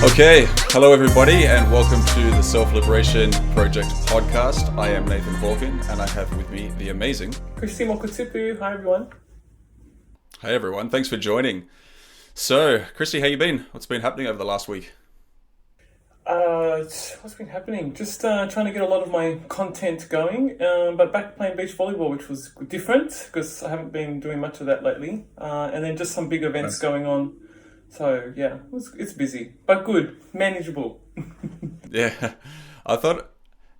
Okay, hello everybody and welcome to the Self-Liberation Project podcast. I am Nathan Hawken and I have with me the amazing Christy Mokotipu. Hi everyone. Hey everyone, thanks for joining. So, Christy, how you been? What's been happening over the last week? What's been happening? Just trying to get a lot of my content going, but back playing beach volleyball, which was different because I haven't been doing much of that lately. And then just some big events going on. So yeah, it's busy, but good, manageable. Yeah, I thought,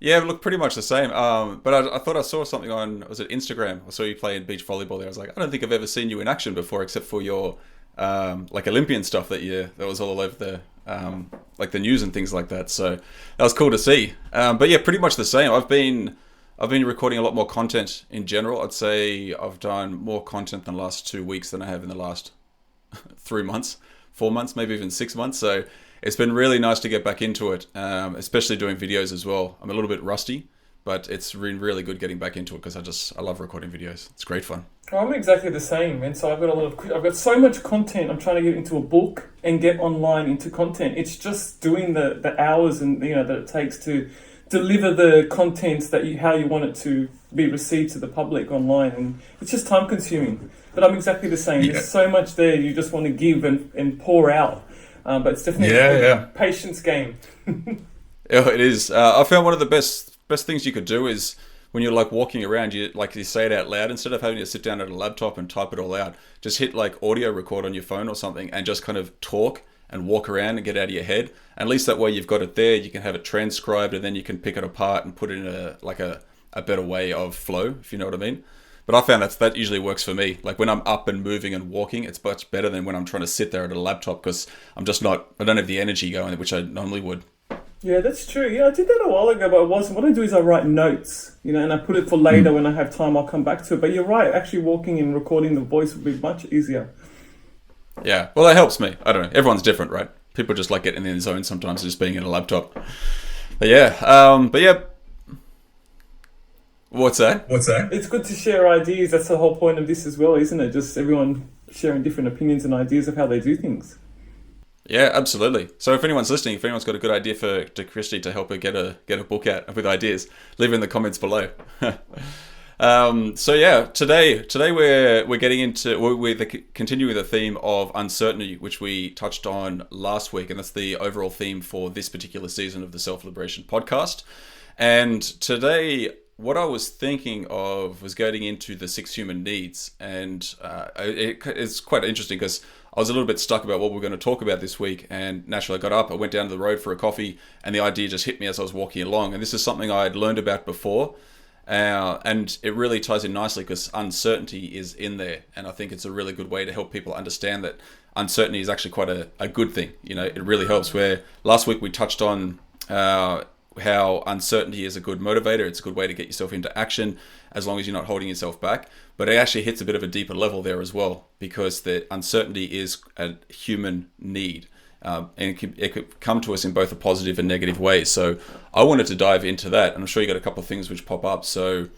yeah, it looked pretty much the same. But I thought I saw something on, was it Instagram? I saw you playing beach volleyball there. I was like, I don't think I've ever seen you in action before, except for your like Olympian stuff that was all over the like the news and things like that. So that was cool to see. But yeah, pretty much the same. I've been recording a lot more content in general. I'd say I've done more content in the last 2 weeks than I have in the last 3 months. 4 months, maybe even 6 months. So it's been really nice to get back into it, especially doing videos as well. I'm a little bit rusty, but it's been really good getting back into it because I love recording videos. It's great fun. Well, I'm exactly the same, and so I've got so much content. I'm trying to get into a book and get online into content. It's just doing the hours and that it takes to deliver the content how you want it to be received to the public online, and it's just time consuming. But I'm exactly the same. Yeah. There's so much there you just want to give and pour out. But it's definitely a patience game. Yeah, it is. I found one of the best things you could do is when you're like walking around, you say it out loud instead of having to sit down at a laptop and type it all out. Just hit like audio record on your phone or something and just kind of talk and walk around and get out of your head. And at least that way you've got it there. You can have it transcribed and then you can pick it apart and put it in a better way of flow, if you know what I mean. But I found that usually works for me. Like when I'm up and moving and walking, it's much better than when I'm trying to sit there at a laptop because I don't have the energy going, which I normally would. Yeah, that's true. Yeah, I did that a while ago, but what I do is I write notes, and I put it for later when I have time, I'll come back to it. But you're right, actually walking and recording the voice would be much easier. Yeah, well, that helps me. I don't know. Everyone's different, right? People just like getting in the zone sometimes, just being in a laptop. But yeah. What's that? It's good to share ideas. That's the whole point of this as well, isn't it? Just everyone sharing different opinions and ideas of how they do things. Yeah, absolutely. So if anyone's listening, if anyone's got a good idea to Christy to help her get a book out with ideas, leave it in the comments below. So yeah, today we're getting into we're continuing the theme of uncertainty, which we touched on last week, and that's the overall theme for this particular season of the Self-Liberation podcast. And today, what I was thinking of was getting into the 6 human needs, and it's quite interesting because I was a little bit stuck about what we're going to talk about this week, and naturally I got up, I went down to the road for a coffee, and the idea just hit me as I was walking along, and this is something I had learned about before, and it really ties in nicely because uncertainty is in there, and I think it's a really good way to help people understand that uncertainty is actually quite a good thing. It really helps. Where last week we touched on how uncertainty is a good motivator. It's a good way to get yourself into action as long as you're not holding yourself back. But it actually hits a bit of a deeper level there as well, because the uncertainty is a human need. And it could come to us in both a positive and negative way. So I wanted to dive into that, and I'm sure you got a couple of things which pop up. So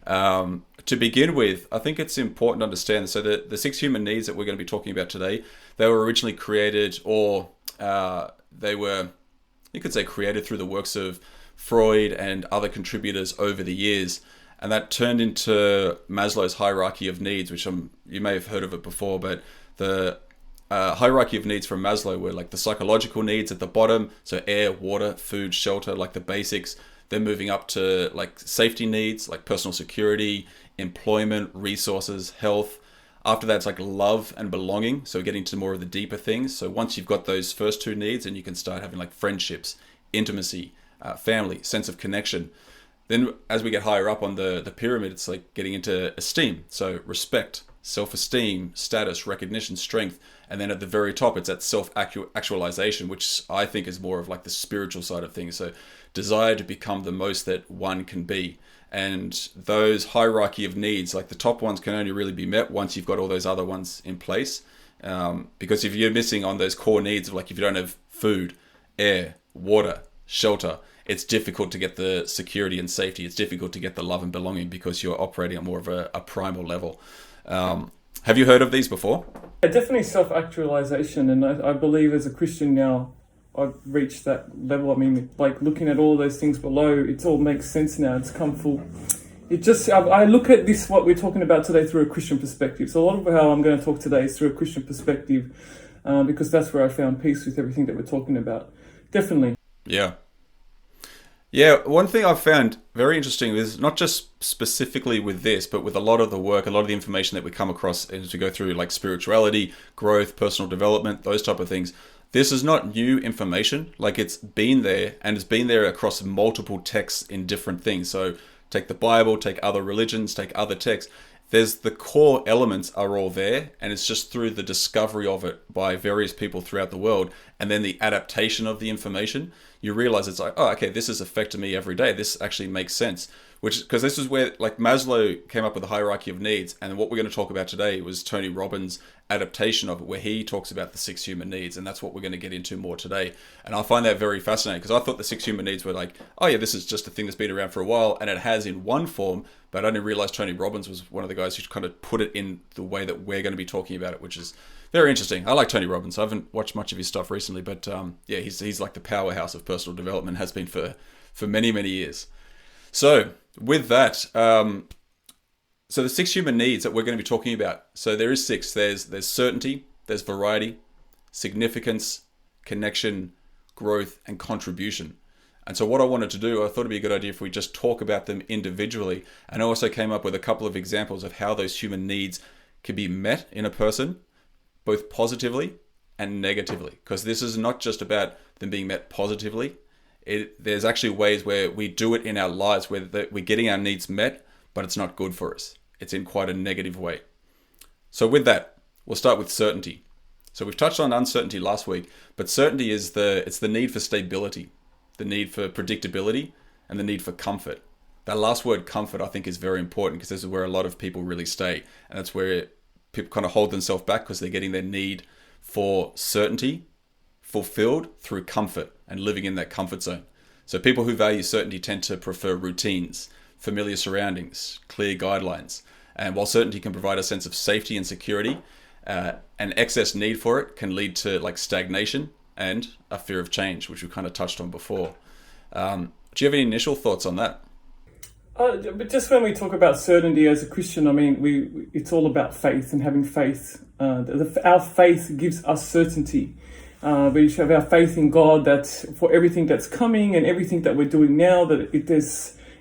to begin with, I think it's important to understand. So the 6 human needs that we're going to be talking about today, they were originally created, or they were, you could say, created through the works of Freud and other contributors over the years. And that turned into Maslow's hierarchy of needs, which you may have heard of it before, but the hierarchy of needs from Maslow were like the psychological needs at the bottom, so air, water, food, shelter, like the basics. Then moving up to like safety needs, like personal security, employment, resources, health. After that, it's like love and belonging, so getting to more of the deeper things. So once you've got those first 2 needs, and you can start having like friendships, intimacy, family, sense of connection. Then as we get higher up on the pyramid, it's like getting into esteem, so respect, self-esteem, status, recognition, strength. And then at the very top, it's that self-actualization, which I think is more of like the spiritual side of things. So desire to become the most that one can be. And those hierarchy of needs, like the top ones can only really be met once you've got all those other ones in place. Because if you're missing on those core needs of like, if you don't have food, air, water, shelter, it's difficult to get the security and safety. It's difficult to get the love and belonging because you're operating at more of a primal level. Have you heard of these before? Yeah, definitely self-actualization. And I believe as a Christian now, I've reached that level. I mean, like looking at all those things below, it all makes sense now. It's come full. It just, I look at this, what we're talking about today, through a Christian perspective. So a lot of how I'm going to talk today is through a Christian perspective, because that's where I found peace with everything that we're talking about. Definitely. Yeah. Yeah, one thing I've found very interesting is not just specifically with this, but with a lot of the work, a lot of the information that we come across as we go through, like spirituality, growth, personal development, those type of things. This is not new information. Like, it's been there, and it's been there across multiple texts in different things. So take the Bible, take other religions, take other texts. There's the core elements are all there, and it's just through the discovery of it by various people throughout the world, and then the adaptation of the information, you realize it's like, oh, okay, this has affected me every day. This actually makes sense. Which, because this is where, like, Maslow came up with a hierarchy of needs, and what we're going to talk about today was Tony Robbins' adaptation of it, where he talks about the 6 human needs, and that's what we're going to get into more today. And I find that very fascinating, because I thought the 6 human needs were like, oh yeah, this is just a thing that's been around for a while, and it has in one form, but I didn't realize Tony Robbins was one of the guys who kind of put it in the way that we're going to be talking about it, which is very interesting. I like Tony Robbins. I haven't watched much of his stuff recently, but yeah, he's like the powerhouse of personal development, has been for many, many years. So with that, so the 6 human needs that we're going to be talking about. So there is 6. There's certainty, there's variety, significance, connection, growth, and contribution. And so what I wanted to do, I thought it'd be a good idea if we just talk about them individually. And I also came up with a couple of examples of how those human needs can be met in a person, both positively and negatively. Because this is not just about them being met positively. There's actually ways where we do it in our lives where we're getting our needs met, but it's not good for us. It's in quite a negative way. So with that, we'll start with certainty. So we've touched on uncertainty last week, but certainty is it's the need for stability, the need for predictability, and the need for comfort. That last word, comfort, I think is very important, because this is where a lot of people really stay. And that's where people kind of hold themselves back, because they're getting their need for certainty fulfilled through comfort and living in that comfort zone. So people who value certainty tend to prefer routines, familiar surroundings, clear guidelines. And while certainty can provide a sense of safety and security, an excess need for it can lead to like stagnation and a fear of change, which we kind of touched on before. Do you have any initial thoughts on that? But just when we talk about certainty as a Christian, I mean, it's all about faith and having faith. Our faith gives us certainty. We should have our faith in God, that for everything that's coming and everything that we're doing now, that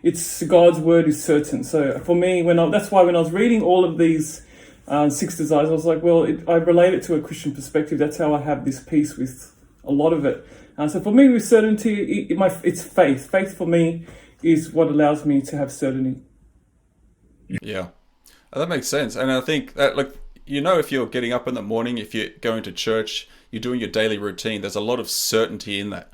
it's God's word is certain. So for me, that's why when I was reading all of these 6 desires, I was like, well, I relate it to a Christian perspective. That's how I have this peace with a lot of it. So for me, with certainty, it's faith. Faith for me is what allows me to have certainty. Yeah, that makes sense. And I think that, like, if you're getting up in the morning, if you're going to church, you're doing your daily routine, there's a lot of certainty in that.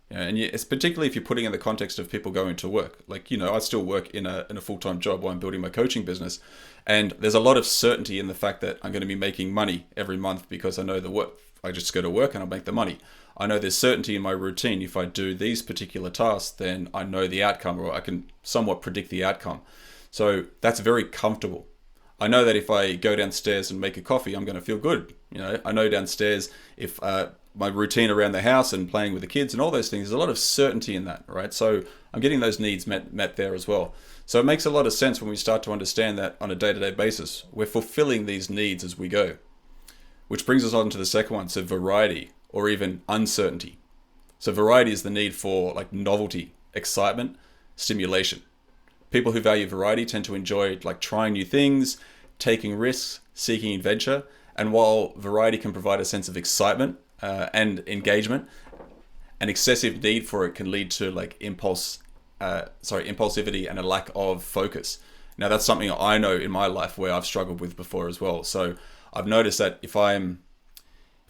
And it's particularly if you're putting in the context of people going to work. Like, I still work in a full-time job while I'm building my coaching business. And there's a lot of certainty in the fact that I'm going to be making money every month, because I know the work. I just go to work and I'll make the money. I know there's certainty in my routine. If I do these particular tasks, then I know the outcome, or I can somewhat predict the outcome. So that's very comfortable. I know that if I go downstairs and make a coffee, I'm going to feel good. I know downstairs, if my routine around the house and playing with the kids and all those things, there's a lot of certainty in that, right? So I'm getting those needs met there as well. So it makes a lot of sense when we start to understand that on a day-to-day basis, we're fulfilling these needs as we go. Which brings us on to the second one, so variety, or even uncertainty. So variety is the need for like novelty, excitement, stimulation. People who value variety tend to enjoy like trying new things, taking risks, seeking adventure. And while variety can provide a sense of excitement and engagement, an excessive need for it can lead to like impulsivity and a lack of focus. Now that's something I know in my life where I've struggled with before as well. So I've noticed that if I've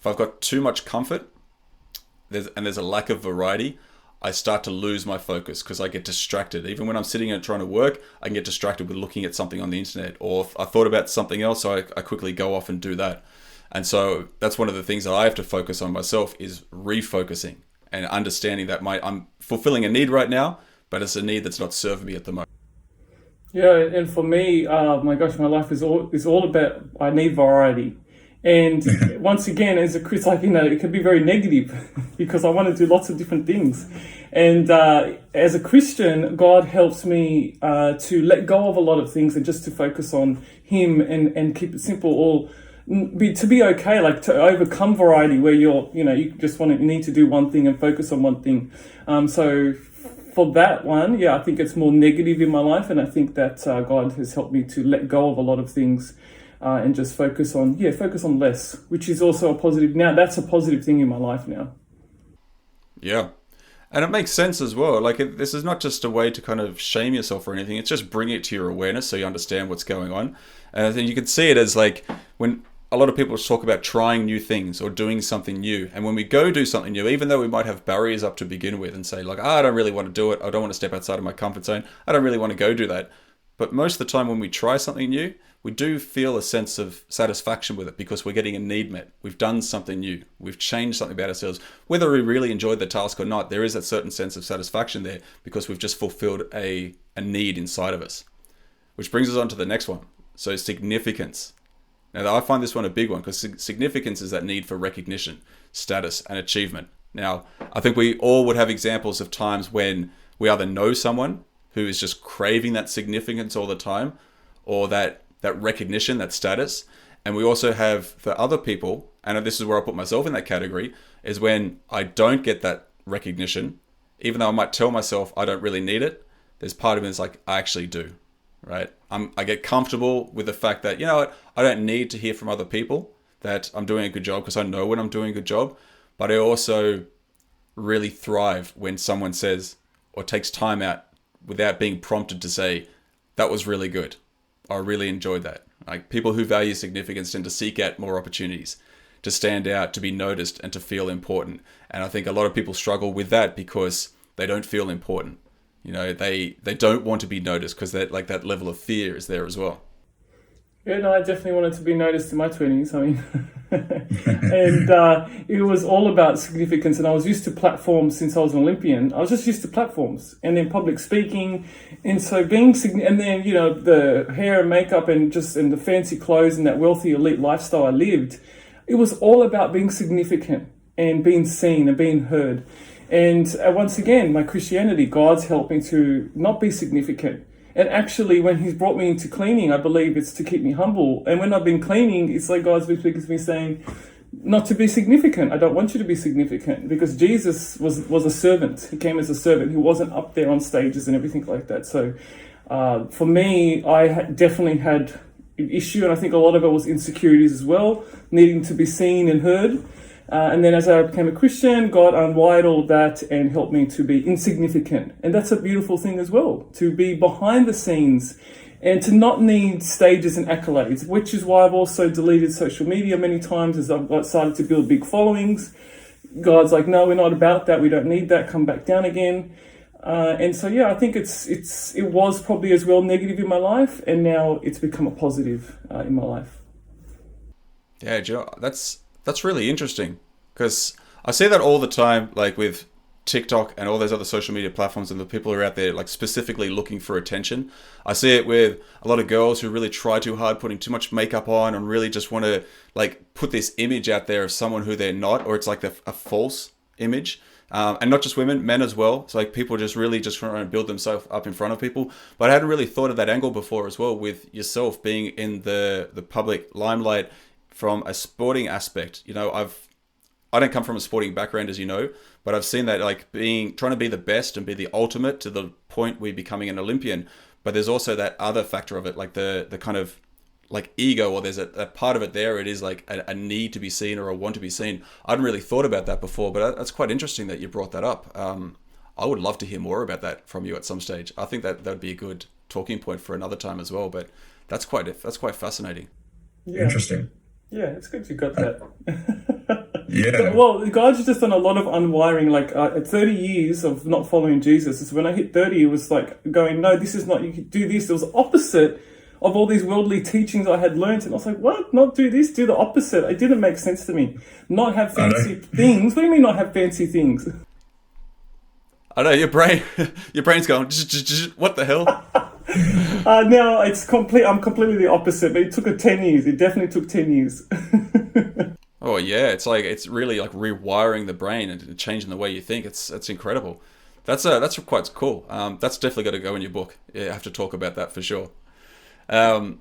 got too much comfort, there's a lack of variety, I start to lose my focus because I get distracted. Even when I'm sitting and trying to work, I can get distracted with looking at something on the internet, or if I thought about something else, so I quickly go off and do that. And so that's one of the things that I have to focus on myself, is refocusing and understanding that I'm fulfilling a need right now, but it's a need that's not serving me at the moment. Yeah, and for me, my life is all about, I need variety. And once again, as a Chris, like, it can be very negative because I want to do lots of different things. And as a Christian, God helps me to let go of a lot of things and just to focus on Him and keep it simple, or to be okay, like to overcome variety where you just need to do one thing and focus on one thing. So for that one, I think it's more negative in my life, and I think that God has helped me to let go of a lot of things and just focus on less, which is also a positive. Now that's a positive thing in my life now. Yeah. And it makes sense as well. Like, this is not just a way to kind of shame yourself or anything. It's just bring it to your awareness so you understand what's going on. And I think you can see it as like when a lot of people talk about trying new things or doing something new. And when we go do something new, even though we might have barriers up to begin with and say like, I don't really want to do it. I don't want to step outside of my comfort zone. I don't really want to go do that. But most of the time when we try something new, we do feel a sense of satisfaction with it because we're getting a need met. We've done something new. We've changed something about ourselves. Whether we really enjoyed the task or not, there is a certain sense of satisfaction there because we've just fulfilled a need inside of us. Which brings us on to the next one. So significance. Now, I find this one a big one because significance is that need for recognition, status, and achievement. Now, I think we all would have examples of times when we either know someone who is just craving that significance all the time, or that recognition, that status. And we also have for other people, and this is where I put myself in that category, is when I don't get that recognition, even though I might tell myself I don't really need it, there's part of me that's like, I actually do, right? I get comfortable with the fact that, you know what, I don't need to hear from other people that I'm doing a good job because I know when I'm doing a good job. But I also really thrive when someone says or takes time out without being prompted to say, that was really good. I really enjoyed that. Like, people who value significance tend to seek out more opportunities to stand out, to be noticed, and to feel important. And I think a lot of people struggle with that because they don't feel important. You know, they don't want to be noticed because that that level of fear is there as well. Yeah, no, I definitely wanted to be noticed in my 20s. I mean, and it was all about significance. And I was used to platforms since I was an Olympian. I was just used to platforms and then public speaking. And so and then, the hair and makeup and the fancy clothes and that wealthy elite lifestyle I lived, it was all about being significant and being seen and being heard. And once again, my Christianity, God's helped me to not be significant. And actually, when He's brought me into cleaning, I believe it's to keep me humble. And when I've been cleaning, it's like God's been speaking to me saying, not to be significant. I don't want you to be significant, because Jesus was a servant. He came as a servant. He wasn't up there on stages and everything like that. So for me, I definitely had an issue. And I think a lot of it was insecurities as well, needing to be seen and heard. And then as I became a Christian, God unwired all of that and helped me to be insignificant. And that's a beautiful thing as well, to be behind the scenes and to not need stages and accolades, which is why I've also deleted social media many times as I've started to build big followings. God's like, no, we're not about that. We don't need that. Come back down again. And so, I think it was probably as well negative in my life, and now it's become a positive in my life. Yeah, Joe, that's really interesting, because I see that all the time, like with TikTok and all those other social media platforms, and the people who are out there like specifically looking for attention. I see it with a lot of girls who really try too hard, putting too much makeup on, and really just want to like put this image out there of someone who they're not, or it's like a false image. And not just women, men as well. So like people just really just trying to build themselves up in front of people. But I hadn't really thought of that angle before as well, with yourself being in the public limelight from a sporting aspect. You know, I don't come from a sporting background, as you know, but I've seen that like trying to be the best and be the ultimate to the point we're becoming an Olympian. But there's also that other factor of it, like the kind of like ego, or there's a part of it there. It is like a need to be seen or a want to be seen. I hadn't really thought about that before, but that's quite interesting that you brought that up. I would love to hear more about that from you at some stage. I think that would be a good talking point for another time as well. But that's quite fascinating. Yeah. Interesting. Yeah, it's good you got that. Yeah. Well, God's just done a lot of unwiring. Like at 30 years of not following Jesus, is when I hit 30, it was like going, no, this is not, you could do this. It was opposite of all these worldly teachings I had learned. And I was like, what? Not do this, do the opposite. It didn't make sense to me. Not have fancy things. What do you mean not have fancy things? I know, your brain's going, what the hell? Now it's I'm completely the opposite, but it took 10 years. It definitely took 10 years. Oh yeah, it's really like rewiring the brain and changing the way you think. It's incredible. That's quite cool. That's definitely got to go in your book. Yeah, I have to talk about that for sure. Um,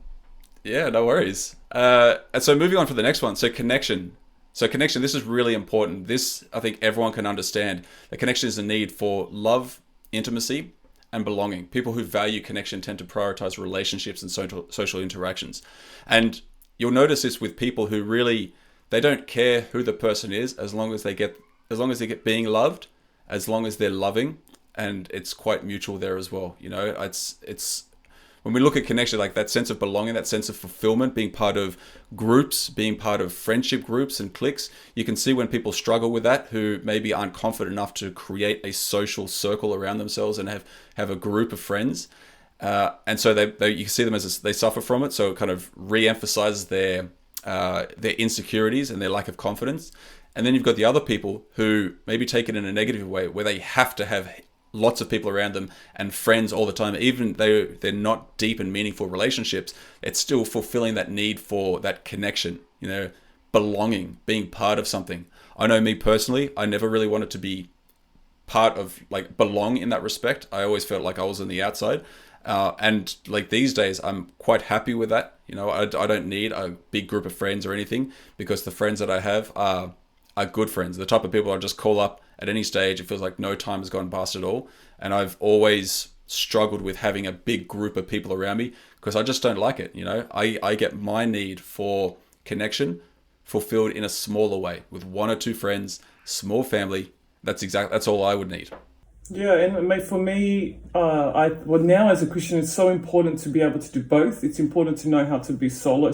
yeah, no worries. And so moving on to the next one. So connection. So connection. This is really important. This I think everyone can understand. The connection is a need for love, intimacy, and belonging. People who value connection tend to prioritize relationships and social interactions. And you'll notice this with people who really they don't care who the person is as long as they get being loved, as long as they're loving, and it's quite mutual there as well. You know, it's when we look at connection, like that sense of belonging, that sense of fulfillment, being part of groups, being part of friendship groups and cliques, you can see when people struggle with that, who maybe aren't confident enough to create a social circle around themselves and have a group of friends. And so they you can see them as they suffer from it. So it kind of re-emphasizes their insecurities and their lack of confidence. And then you've got the other people who maybe take it in a negative way, where they have to have lots of people around them and friends all the time. Even though they're not deep and meaningful relationships, it's still fulfilling that need for that connection, you know, belonging, being part of something. I know me personally, I never really wanted to be part of, like, belong in that respect. I always felt like I was on the outside. And like these days, I'm quite happy with that. You know, I don't need a big group of friends or anything, because the friends that I have are good friends. The type of people I just call up at any stage. It feels like no time has gone past at all. And I've always struggled with having a big group of people around me, because I just don't like it. You know, I get my need for connection fulfilled in a smaller way with one or two friends, small family. That's all I would need. Yeah, and mate, for me, now as a Christian, it's so important to be able to do both. It's important to know how to be solo,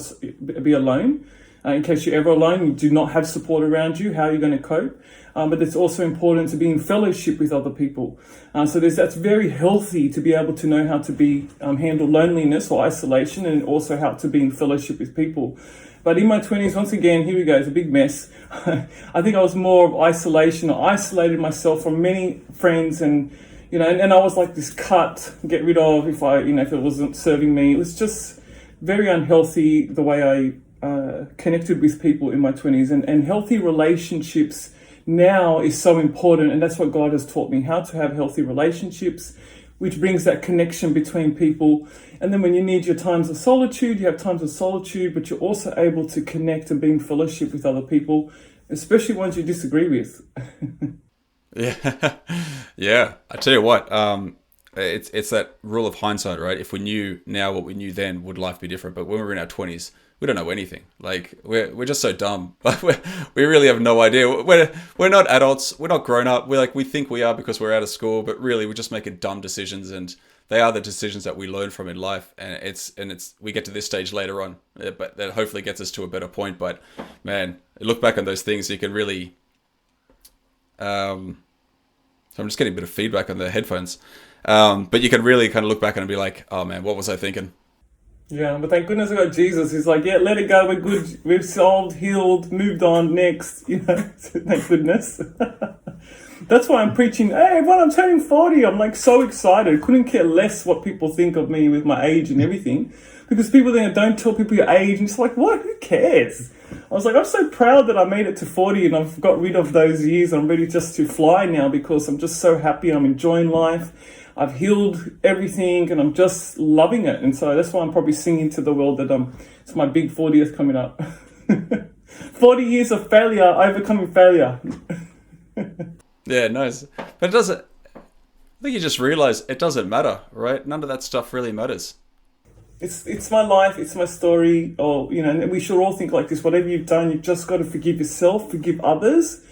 be alone. In case you're ever alone, you do not have support around you, how are you going to cope? But it's also important to be in fellowship with other people. So that's very healthy to be able to know how to handle loneliness or isolation, and also how to be in fellowship with people. But in my 20s, once again, here we go, it's a big mess. I think I was more of isolation. I isolated myself from many friends, and I was like this cut, get rid of if it wasn't serving me. It was just very unhealthy the way I connected with people in my 20s, and healthy relationships now is so important. And that's what God has taught me, how to have healthy relationships, which brings that connection between people. And then when you need your times of solitude, you have times of solitude, but you're also able to connect and be in fellowship with other people, especially ones you disagree with. Yeah. Yeah. I tell you what, it's that rule of hindsight, right? If we knew now what we knew then, would life be different? But when we were in our 20s, we don't know anything. Like, we're just so dumb. We really have no idea. We're not adults. We're not grown up. We think we are because we're out of school, but really we're just making dumb decisions, and they are the decisions that we learn from in life. And we get to this stage later on, but that hopefully gets us to a better point. But man, look back on those things, you can really. So I'm just getting a bit of feedback on the headphones. But you can really kind of look back and be like, oh man, what was I thinking? Yeah, but thank goodness I got Jesus. He's like, yeah, let it go. We're good. We've solved, healed, moved on. Next, thank goodness. That's why I'm preaching. Hey, everyone, I'm turning 40. I'm like so excited. Couldn't care less what people think of me with my age and everything, because people then don't tell people your age, and it's like, what? Who cares? I was like, I'm so proud that I made it to 40 and I've got rid of those years. I'm ready just to fly now, because I'm just so happy. I'm enjoying life. I've healed everything and I'm just loving it. And so that's why I'm probably singing to the world that it's my big 40th coming up. 40 years of failure, overcoming failure. Yeah, nice. But it doesn't, I think you just realize it doesn't matter, right? None of that stuff really matters. It's my life, it's my story, and we should all think like this. Whatever you've done, you've just got to forgive yourself, forgive others,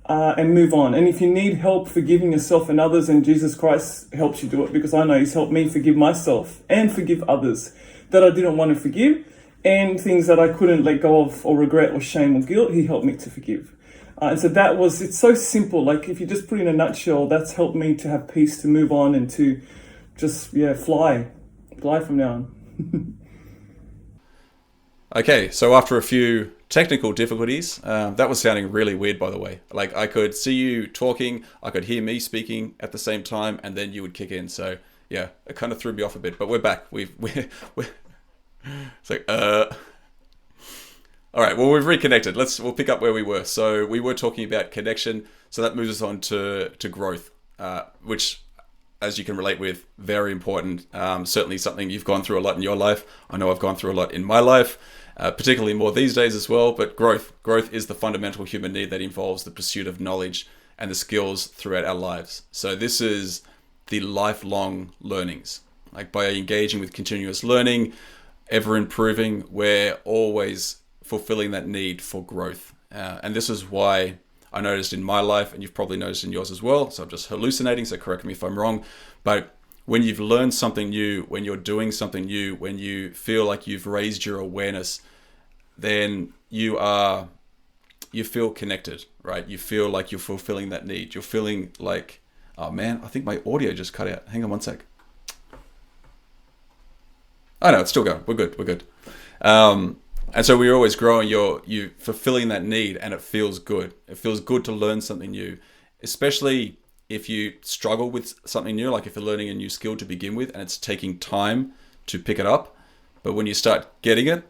and move on. And if you need help forgiving yourself and others, and Jesus Christ helps you do it, because I know He's helped me forgive myself and forgive others that I didn't want to forgive, and things that I couldn't let go of, or regret or shame or guilt, He helped me to forgive. And so it's so simple. Like, if you just put it in a nutshell, that's helped me to have peace, to move on, and to just, fly from now on. Okay, so after a few technical difficulties, that was sounding really weird, by the way. Like, I could see you talking, I could hear me speaking at the same time, and then you would kick in. So yeah, it kind of threw me off a bit, but we're back. We're it's like, All right, well, we've reconnected. We'll pick up where we were. So we were talking about connection. So that moves us on to growth, which, as you can relate with, very important. Certainly something you've gone through a lot in your life. I know I've gone through a lot in my life, particularly more these days as well. But growth is the fundamental human need that involves the pursuit of knowledge and the skills throughout our lives. So this is the lifelong learnings. Like by engaging with continuous learning, ever improving, we're always fulfilling that need for growth. And this is why I noticed in my life, and you've probably noticed in yours as well, so I'm just hallucinating, so correct me if I'm wrong, but when you've learned something new, when you're doing something new, when you feel like you've raised your awareness, then you feel connected, right? You feel like you're fulfilling that need. You're feeling like, oh man, I think my audio just cut out. Hang on one sec. Oh no, it's still going. We're good. And so we're always growing. You fulfilling that need, and it feels good. It feels good to learn something new, especially if you struggle with something new, like if you're learning a new skill to begin with, and it's taking time to pick it up. But when you start getting it,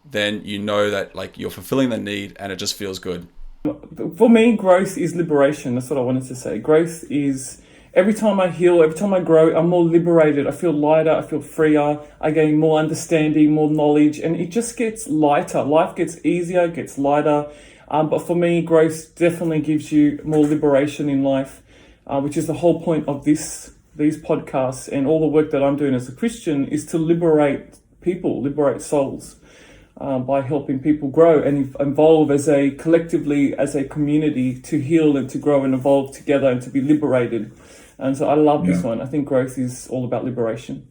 then you know that like you're fulfilling the need, and it just feels good. For me, growth is liberation. That's what I wanted to say. Growth is every time I heal, every time I grow, I'm more liberated. I feel lighter, I feel freer, I gain more understanding, more knowledge, and it just gets lighter. Life gets easier, gets lighter. But for me, growth definitely gives you more liberation in life, which is the whole point of these podcasts and all the work that I'm doing as a Christian is to liberate people, liberate souls. By helping people grow and evolve collectively as a community to heal and to grow and evolve together and to be liberated. And so I love this one. I think growth is all about liberation.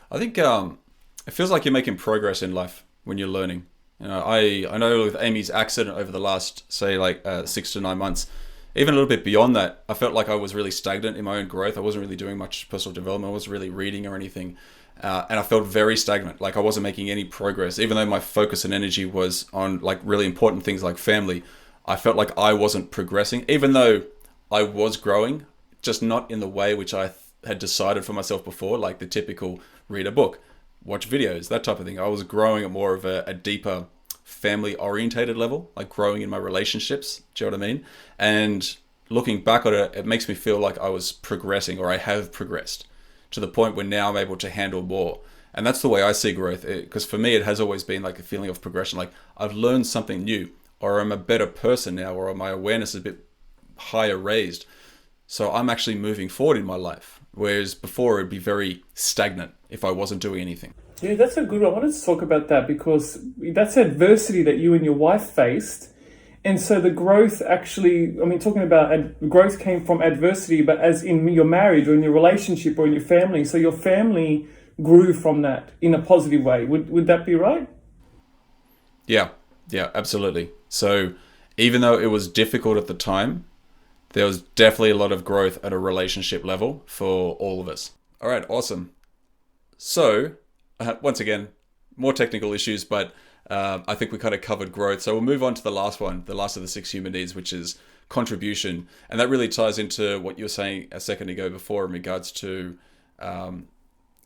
I think it feels like you're making progress in life when you're learning. You know, I know with Amy's accident over the last, say, 6 to 9 months, even a little bit beyond that, I felt like I was really stagnant in my own growth. I wasn't really doing much personal development. I wasn't really reading or anything. And I felt very stagnant, like I wasn't making any progress. Even though my focus and energy was on like really important things like family, I felt like I wasn't progressing, even though I was growing, just not in the way which I had decided for myself before, like the typical read a book, watch videos, that type of thing. I was growing at more of a deeper family orientated level, like growing in my relationships. Do you know what I mean? And looking back at it, it makes me feel like I was progressing, or I have progressed to the point where now I'm able to handle more. And that's the way I see growth, because for me, it has always been like a feeling of progression. Like I've learned something new, or I'm a better person now, or my awareness is a bit higher raised. So I'm actually moving forward in my life. Whereas before it'd be very stagnant if I wasn't doing anything. Yeah, that's a good one. I wanted to talk about that because that's adversity that you and your wife faced. And so the growth actually, talking about growth came from adversity, but as in your marriage or in your relationship or in your family. So your family grew from that in a positive way. Would that be right? Yeah, absolutely. So even though it was difficult at the time, there was definitely a lot of growth at a relationship level for all of us. All right, awesome. So once again, more technical issues, but I think we kind of covered growth. So we'll move on to the last one, the last of the 6 human needs, which is contribution. And that really ties into what you were saying a second ago before in regards to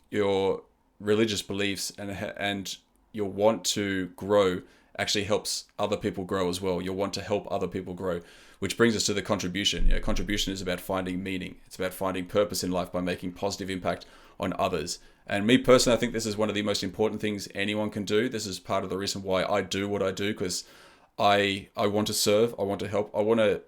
your religious beliefs and your want to grow actually helps other people grow as well. Your want to help other people grow, which brings us to the contribution. Contribution is about finding meaning. It's about finding purpose in life by making positive impact on others. And me personally, I think this is one of the most important things anyone can do. This is part of the reason why I do what I do, because I want to serve, I want to help, I want to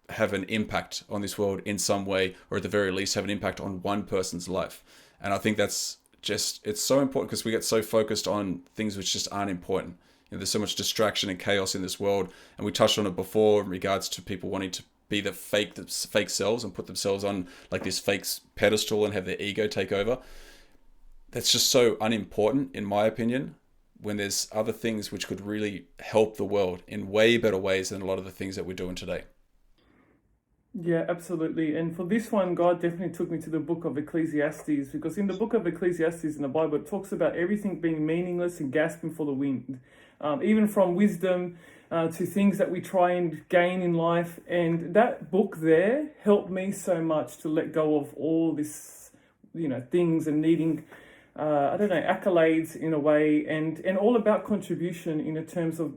have an impact on this world in some way, or at the very least have an impact on one person's life. And I think that's it's so important because we get so focused on things which just aren't important. There's so much distraction and chaos in this world. And we touched on it before in regards to people wanting to be the fake selves and put themselves on like this fake pedestal and have their ego take over. That's just so unimportant, in my opinion, when there's other things which could really help the world in way better ways than a lot of the things that we're doing today. Yeah, absolutely. And for this one, God definitely took me to the book of Ecclesiastes, because in the book of Ecclesiastes in the Bible, it talks about everything being meaningless and gasping for the wind, even from wisdom to things that we try and gain in life. And that book there helped me so much to let go of all this, things and needing I don't know, accolades in a way, and all about contribution in a terms of,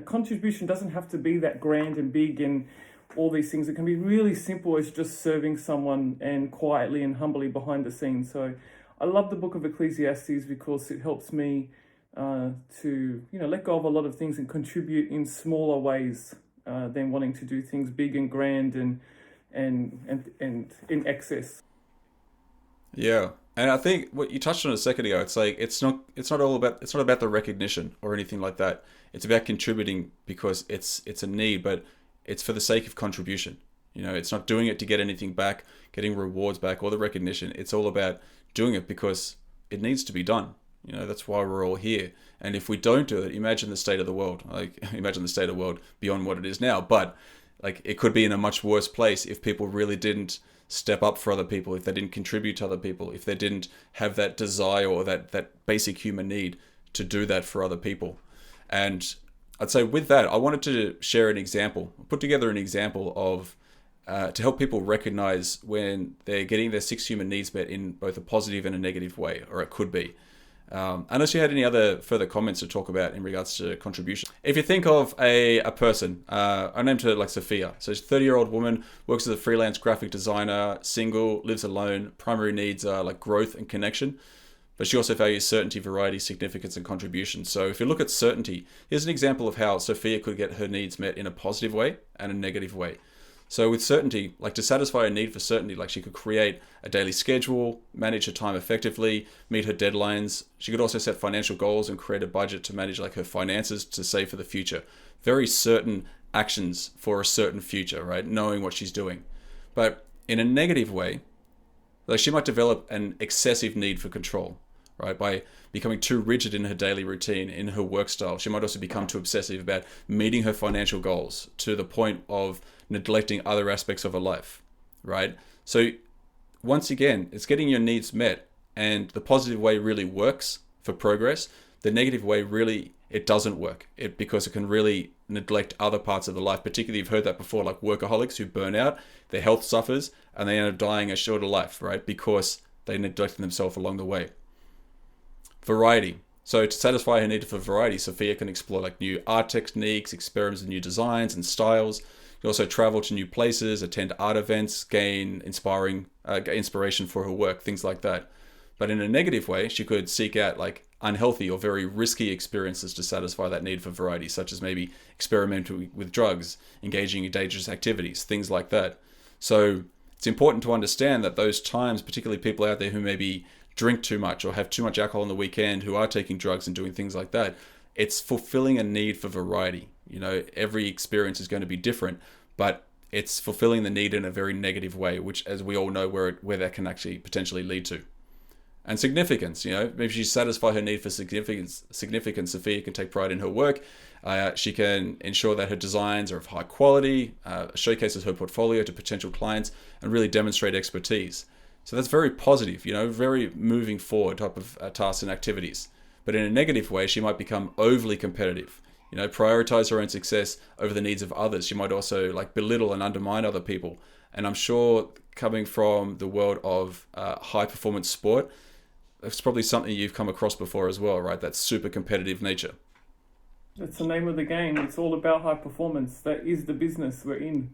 contribution doesn't have to be that grand and big and all these things. It can be really simple as just serving someone and quietly and humbly behind the scenes. So I love the book of Ecclesiastes because it helps me to let go of a lot of things and contribute in smaller ways than wanting to do things big and grand and in excess. Yeah. And I think what you touched on a second ago, it's like it's not about the recognition or anything like that. It's about contributing because it's a need, but it's for the sake of contribution. It's not doing it to get anything back, getting rewards back, or the recognition. It's all about doing it because it needs to be done. That's why we're all here. And if we don't do it, imagine the state of the world. Imagine the state of the world beyond what it is now. But it could be in a much worse place if people really didn't step up for other people, if they didn't contribute to other people, if they didn't have that desire or that basic human need to do that for other people. And I'd say with that, I wanted to share an example, put together an example of to help people recognize when they're getting their 6 human needs met in both a positive and a negative way, or it could be. Unless you had any other further comments to talk about in regards to contribution. If you think of a person, I named her like Sophia. So she's a 30-year-old woman, works as a freelance graphic designer, single, lives alone. Primary needs are like growth and connection. But she also values certainty, variety, significance, and contribution. So if you look at certainty, here's an example of how Sophia could get her needs met in a positive way and a negative way. So with certainty, like to satisfy a need for certainty, like she could create a daily schedule, manage her time effectively, meet her deadlines. She could also set financial goals and create a budget to manage like her finances to save for the future. Very certain actions for a certain future, right? Knowing what she's doing. But in a negative way, like she might develop an excessive need for control, right? By becoming too rigid in her daily routine, in her work style. She might also become too obsessive about meeting her financial goals to the point of neglecting other aspects of her life, right? So once again, it's getting your needs met, and the positive way really works for progress. The negative way really, it doesn't work because it can really neglect other parts of the life. Particularly, you've heard that before, like workaholics who burn out, their health suffers, and they end up dying a shorter life, right? Because they neglected themselves along the way. Variety. So to satisfy her need for variety, Sophia can explore like new art techniques, experiments with new designs and styles. You can also travel to new places, attend art events, gain inspiration for her work, things like that. But in a negative way, she could seek out like unhealthy or very risky experiences to satisfy that need for variety, such as maybe experimenting with drugs, engaging in dangerous activities, things like that. So it's important to understand that those times, particularly people out there who maybe drink too much or have too much alcohol on the weekend, who are taking drugs and doing things like that, it's fulfilling a need for variety. Every experience is going to be different, but it's fulfilling the need in a very negative way, which, as we all know, where that can actually potentially lead to. And significance, maybe she satisfies her need for significance. Sophia can take pride in her work. She can ensure that her designs are of high quality, showcases her portfolio to potential clients, and really demonstrate expertise. So that's very positive, very moving forward type of tasks and activities. But in a negative way, she might become overly competitive, prioritize her own success over the needs of others. She might also like belittle and undermine other people. And I'm sure coming from the world of high performance sport, that's probably something you've come across before as well, right? That super competitive nature. That's the name of the game. It's all about high performance. That is the business we're in.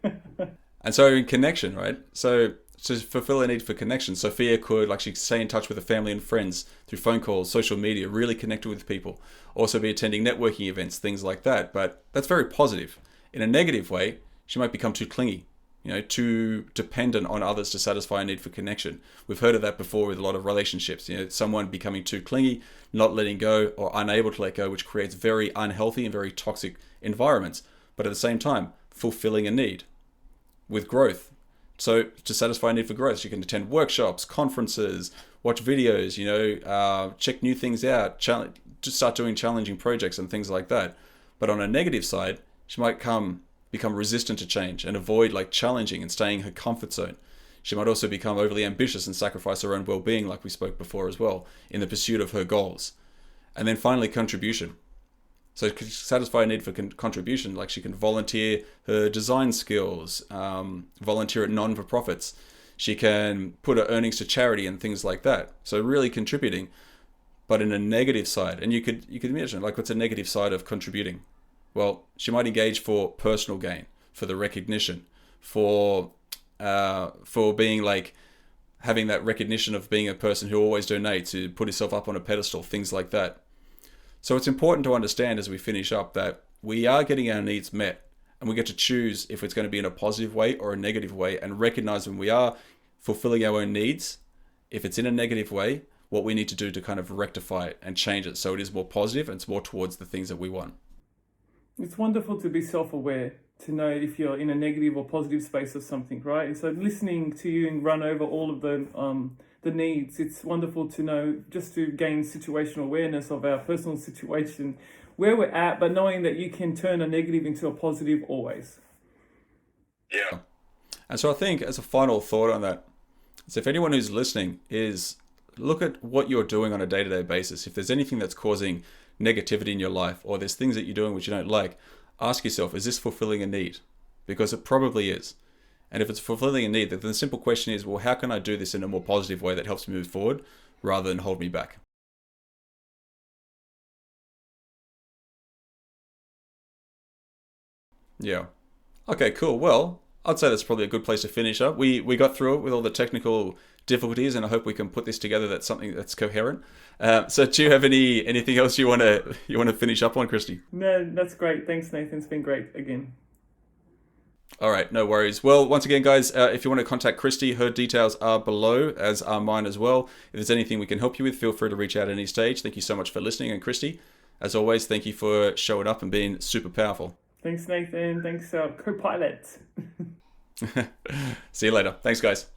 And so in connection, right? So to fulfill a need for connection, Sophia could like she stay in touch with her family and friends through phone calls, social media, really connected with people. Also be attending networking events, things like that. But that's very positive. In a negative way, she might become too clingy, too dependent on others to satisfy a need for connection. We've heard of that before with a lot of relationships. Someone becoming too clingy, not letting go, or unable to let go, which creates very unhealthy and very toxic environments. But at the same time, fulfilling a need with growth. So to satisfy a need for growth, you can attend workshops, conferences, watch videos, check new things out, just start doing challenging projects and things like that. But on a negative side, she might become resistant to change and avoid like challenging and staying in her comfort zone. She might also become overly ambitious and sacrifice her own well-being, like we spoke before as well, in the pursuit of her goals. And then finally, contribution. So to satisfy a need for contribution, like she can volunteer her design skills, volunteer at non-for-profits. She can put her earnings to charity and things like that. So really contributing, but in a negative side. And you could imagine, like, what's a negative side of contributing? Well, she might engage for personal gain, for the recognition, for being like, having that recognition of being a person who always donates, to put herself up on a pedestal, things like that. So it's important to understand as we finish up that we are getting our needs met, and we get to choose if it's going to be in a positive way or a negative way, and recognize when we are fulfilling our own needs, if it's in a negative way, what we need to do to kind of rectify it and change it so it is more positive and it's more towards the things that we want. It's wonderful to be self-aware, to know if you're in a negative or positive space of something, right? And so listening to you and run over all of the needs, it's wonderful to know, just to gain situational awareness of our personal situation, where we're at, but knowing that you can turn a negative into a positive always. Yeah. And so I think as a final thought on that, is if anyone who's listening is, look at what you're doing on a day-to-day basis. If there's anything that's causing negativity in your life, or there's things that you're doing which you don't like, ask yourself, is this fulfilling a need? Because it probably is. And if it's fulfilling a need, then the simple question is, well, how can I do this in a more positive way that helps me move forward rather than hold me back? Yeah. Okay, cool. Well, I'd say that's probably a good place to finish up. We got through it with all the technical difficulties, and I hope we can put this together that's something that's coherent. So do you have anything else you want to finish up on, Christy? No, that's great. Thanks, Nathan. It's been great again. All right, no worries. Well, once again, guys, if you want to contact Christy, her details are below, as are mine as well. If there's anything we can help you with, feel free to reach out at any stage. Thank you so much for listening. And Christy, as always, thank you for showing up and being super powerful. Thanks, Nathan. Thanks, co-pilot. See you later. Thanks, guys.